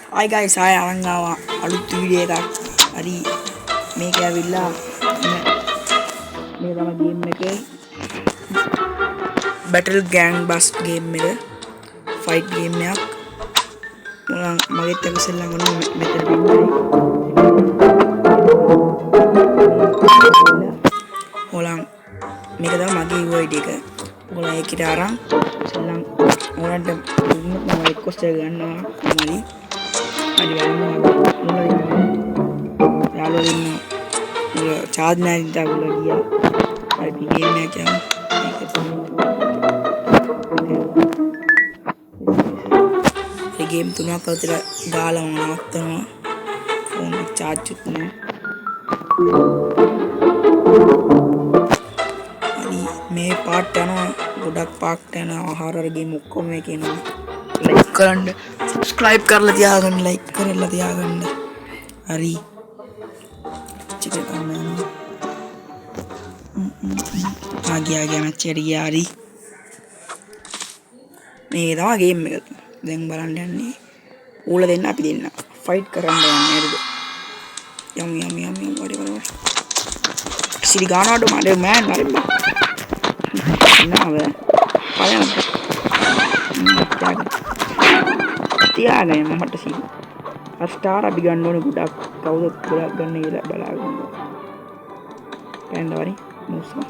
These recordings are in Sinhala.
Hi guys, saya අරන් ආවා අලුත් වීඩියෝ එකක්. හරි මේක ඇවිල්ලා මේ තමයි ගේම් එකේ Battle Gang Bus ගේම් එක. ෆයිට් ගේම් එකක්. මගෙත් එක සෙල්ලම් කරන මෙතන ඉන්නේ. ඔයාලා මේක තමයි මගේ UID එක. ඔයාලා ඒකට අරන් සෙල්ලම් ඔයාලට දුන්නොත් මම රික්වෙස්ට් එක ගන්නවා මලි. හරි බලන්න යාළුවා දෙන්න චාර්ජ් නැහැ ඉතින් තාගුලා ගියා. හරි අපි ගේම් එකක් යමු. ඒ ගේම් තුනක් අතර ගාලා මම නවත්තනවා. ෆෝන් එක චාර්ජ් උත් නැහැ. හරි මේ පාර්ට් යනවා ගොඩක් පාර්ට් යනවා හොරර් ගේම් ඔක්කොම මේකේ එනවා. ලයික් කරන්න subscribe කරලා තියාගන්න like කරලා තියාගන්න. හරි චිකන් ගන්න. ආගියා මැච් එකට ගියා. හරි මේ තමයි ගේම් එක. දැන් බලන්න යන්නේ ඌල දෙන්න අපි දෙන්න ෆයිට් කරන්න යන්නේ හරිද? යමු වරි සිරි ගානවඩ මඩේ මෑන් හරි නෑ වේ පයන්න තියාගෙන මට සිරි ස්ටාර් අපි ගන්න ඕනේ ගොඩක් කවුද ගොඩක් ගන්න කියලා බලාගන්න. පැන්න වරි මූසා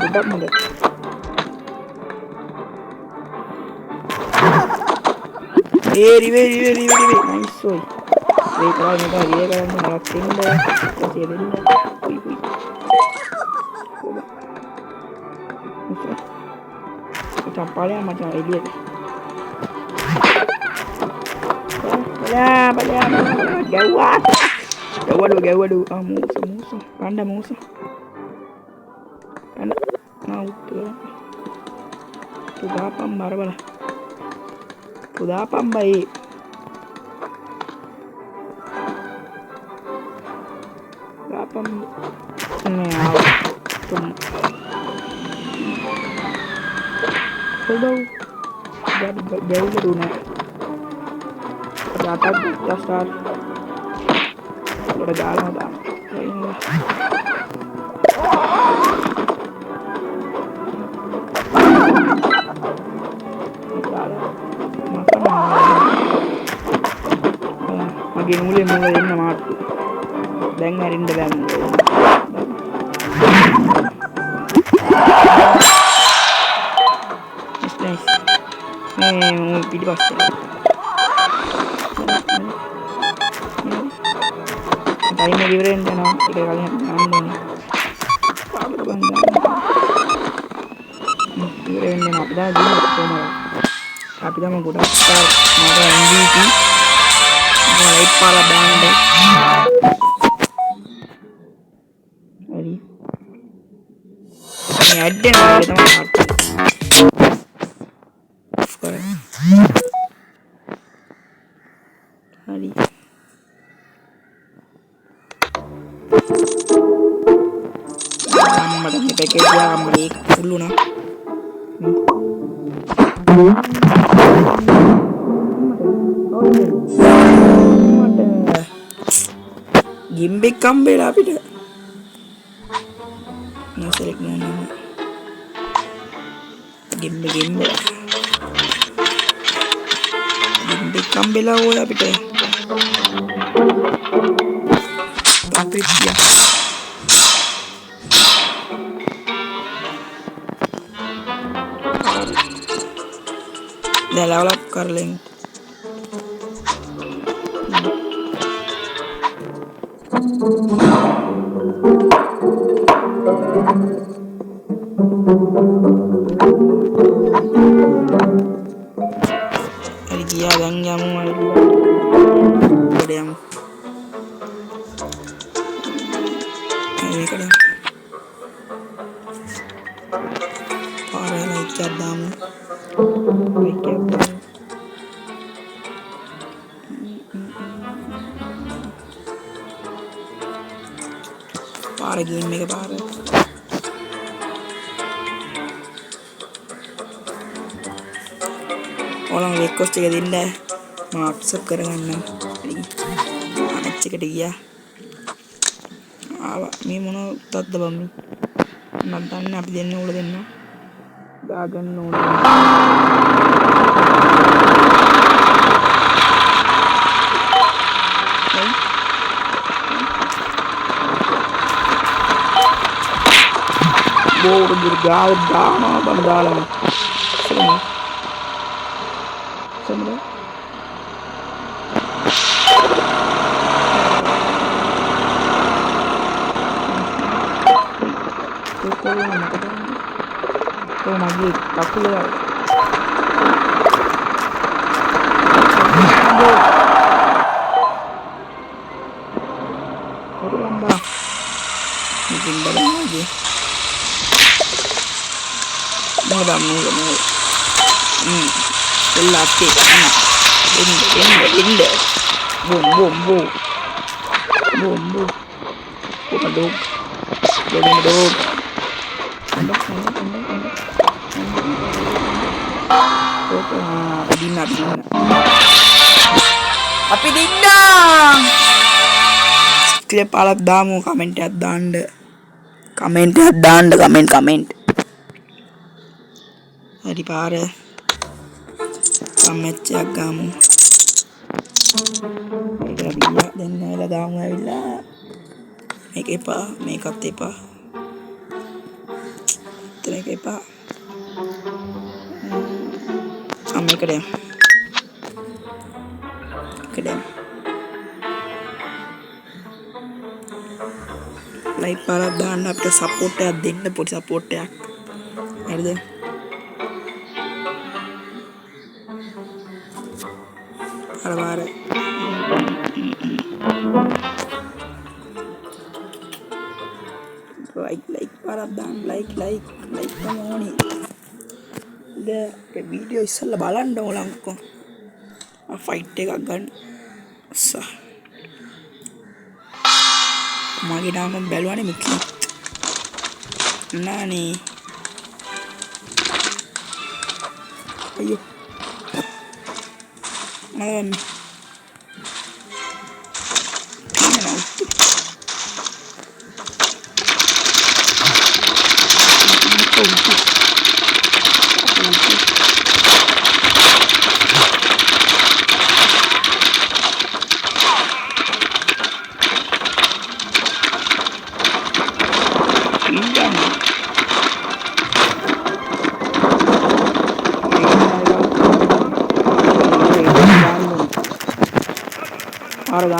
gudap muda very nice soy wait kalau mereka dia kan ngelaksin deh kasih dia campalnya macam Elliot Bala gawat musuh panda musuh panda mau tuh apa marah bala udah apa baik apa nih tuh udah jauh dulu nih data kita start udah jalan udah ini makin mulai ini mati dan ngarin dalam nice mau pilih pasti tadi mau diberen kan tiga kali nambah nih apa bangga diberen dan apa dah dulu cuma tapi dah mau kuda mau MVP mulai pala bangga hari ini ada nih kita mau hari madami package ya balik dulu nah gimbe kambela අපිට no select no gimbe kambela ඔය අපිට අපිට ya dah level up कर लेंगे hari dia gangnya mau ada yang ini kadang parah lagi cadam baik ya පාර ගේම් එක පාර ඔයාලම රික්වෙස්ට් එක දෙන්න මම අක්සෙප්ට් කරගන්නම් මැච් එකට ගියා ආවා මේ මොන උත්තක්ද බම් මම දන්නේ අපි දෙන්න උඩ දෙන්න දාගන්න ඕනේ බෝර ගාව දානවා බම දාලා සමද මගේ කකුල ඔරලම්බා ඉතින් බලන්නේ මොකද එල්ලාත්තේ එන්න බොම් බොම් බොම් බොම් බොම් කොහොමද කොහොමද අපි දින්නා ස්ක්‍රිප් අලක් දාමු කමෙන්ට් එකක් දාන්න කමෙන්ට් හරි පාර මැච් එකක් ගාමු ඒක බිලා දෙන්න වෙලා ගාමු ඇවිල්ලා මේක එපා මේකත් එපා මේක එපා මේකට ලයික් පාරක් දාන්න අපිට සපෝට් එකක් දෙන්න පොඩි සපෝට් එකක් හරිද අර ලයික් පාරක් දාන්න ලයික් ඕනේ the video ඉස්සෙල්ලා බලන්න ඕලංකෝ ෆයිට් එකක් ගන්න මගේ නාම බැලුවානේ මුකිත් නානේ අයියෝ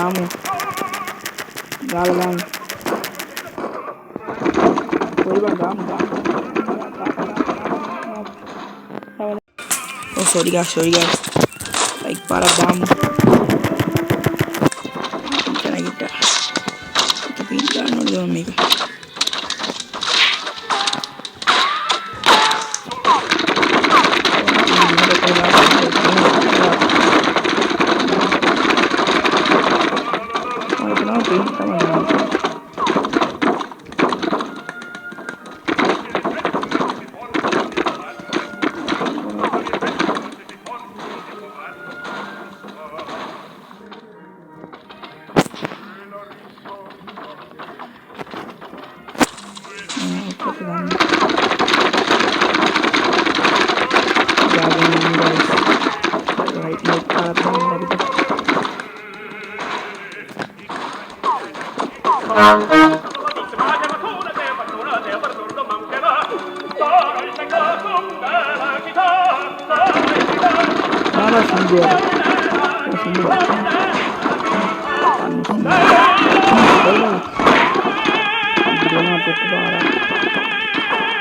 Gamu galang oh sorry guys like para gamu kita pindah nol mega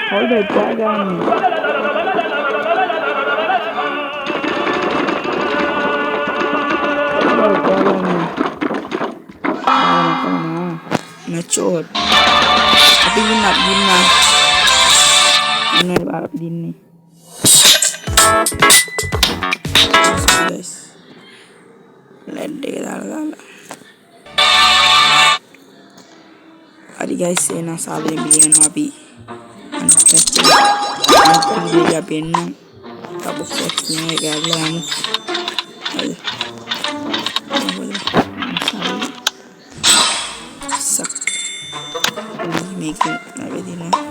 Hold it, dragon. Mature. Tapi gina. Ini barap gini. Guys. Lede dala. Ari. guys එන සාදරයෙන් පිළිගන්නවා අපි අනිත් පැත්තේ අපි එන්න ටබොක්ස් එකක් නේ ගාලා යමු හරි සක් මේක නැවෙදිනවා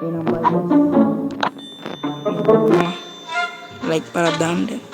ඒ නම්බර් like para dande